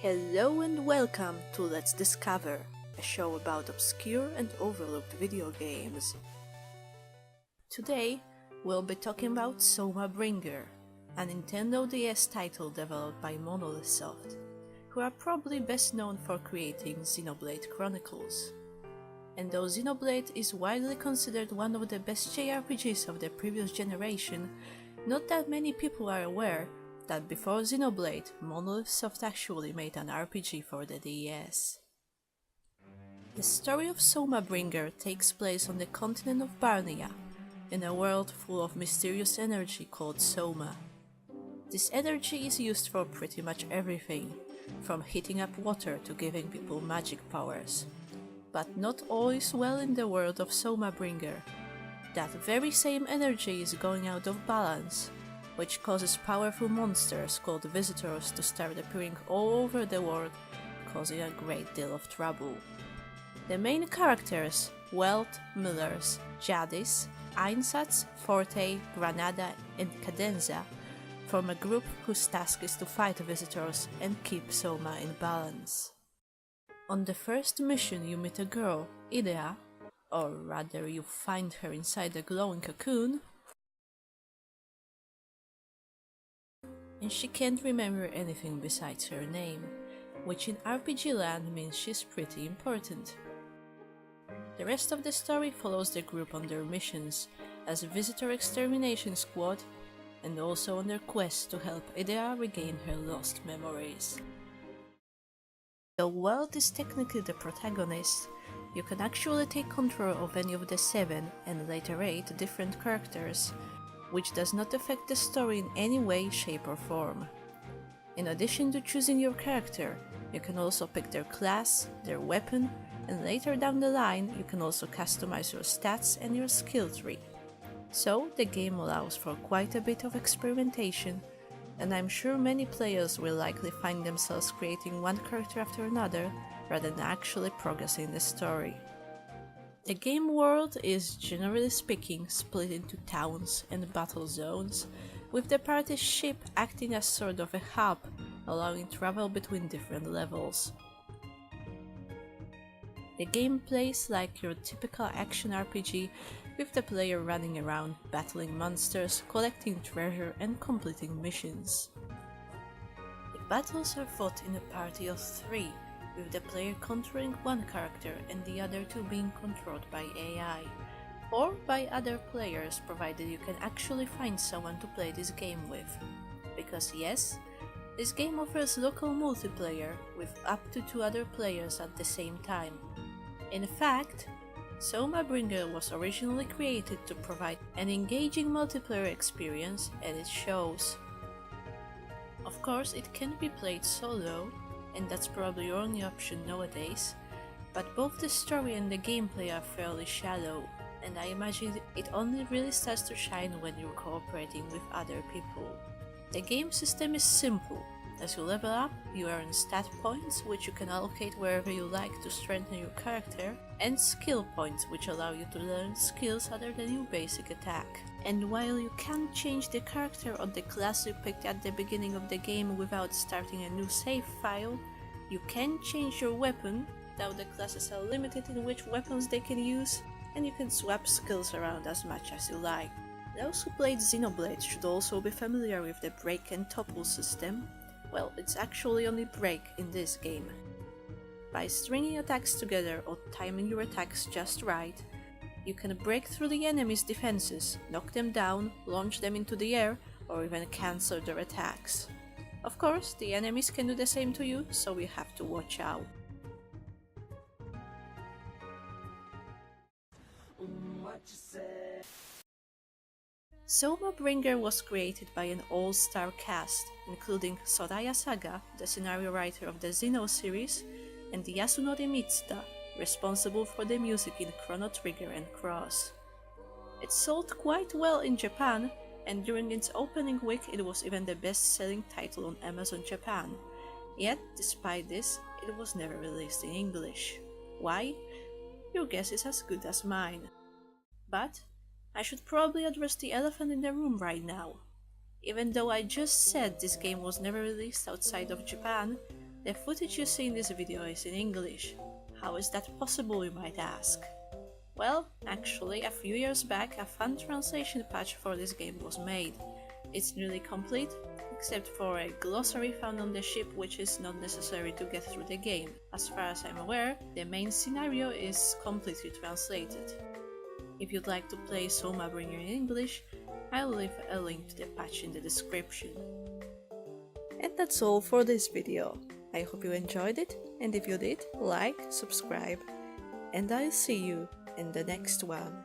Hello and welcome to Let's Discover, a show about obscure and overlooked video games. Today, we'll be talking about Soma Bringer, a Nintendo DS title developed by Monolith Soft, who are probably best known for creating Xenoblade Chronicles. And though Xenoblade is widely considered one of the best JRPGs of the previous generation, not that many people are aware that before Xenoblade, Monolith Soft actually made an RPG for the DS. The story of Soma Bringer takes place on the continent of Barnia, in a world full of mysterious energy called Soma. This energy is used for pretty much everything, from heating up water to giving people magic powers. But not all is well in the world of Soma Bringer. That very same energy is going out of balance, which causes powerful monsters called visitors to start appearing all over the world, causing a great deal of trouble. The main characters, Welt, Millers, Jadis, Einsatz, Forte, Granada and Cadenza, form a group whose task is to fight visitors and keep Soma in balance. On the first mission you meet a girl, Idea, or rather you find her inside a glowing cocoon, and she can't remember anything besides her name, which in RPG land means she's pretty important. The rest of the story follows the group on their missions as a visitor extermination squad and also on their quest to help Idea regain her lost memories. Though Welt is technically the protagonist, you can actually take control of any of the 7 and later 8 different characters, which does not affect the story in any way, shape or form. In addition to choosing your character, you can also pick their class, their weapon, and later down the line you can also customize your stats and your skill tree. So the game allows for quite a bit of experimentation, and I'm sure many players will likely find themselves creating one character after another rather than actually progressing the story. The game world is, generally speaking, split into towns and battle zones, with the party's ship acting as sort of a hub, allowing travel between different levels. The game plays like your typical action RPG, with the player running around, battling monsters, collecting treasure and completing missions. The battles are fought in a party of 3, with the player controlling one character and the other 2 being controlled by AI, or by other players provided you can actually find someone to play this game with. Because yes, this game offers local multiplayer with up to 2 other players at the same time. In fact, Soma Bringer was originally created to provide an engaging multiplayer experience, and it shows. Of course, it can be played solo, and that's probably your only option nowadays, but both the story and the gameplay are fairly shallow, and I imagine it only really starts to shine when you're cooperating with other people. The game system is simple. As you level up, you earn stat points, which you can allocate wherever you like to strengthen your character, and skill points, which allow you to learn skills other than your basic attack. And while you can't change the character or the class you picked at the beginning of the game without starting a new save file, you can change your weapon, though the classes are limited in which weapons they can use, and you can swap skills around as much as you like. Those who played Xenoblade should also be familiar with the break and topple system. Well, it's actually only break in this game. By stringing attacks together or timing your attacks just right, you can break through the enemy's defenses, knock them down, launch them into the air, or even cancel their attacks. Of course, the enemies can do the same to you, so you have to watch out. Soma Bringer was created by an all-star cast, including Soraya Saga, the scenario writer of the Xeno series, and Yasunori Mitsuda, responsible for the music in Chrono Trigger and Cross. It sold quite well in Japan, and during its opening week it was even the best-selling title on Amazon Japan. Yet, despite this, it was never released in English. Why? Your guess is as good as mine. But I should probably address the elephant in the room right now. Even though I just said this game was never released outside of Japan, The footage you see in this video is in English. How is that possible, you might ask? Well, actually, a few years back a fan translation patch for this game was made. It's nearly complete, except for a glossary found on the ship which is not necessary to get through the game. As far as I'm aware, the main scenario is completely translated. If you'd like to play Soma Bringer in English, I'll leave a link to the patch in the description. And that's all for this video. I hope you enjoyed it, and if you did, like, subscribe, and I'll see you in the next one.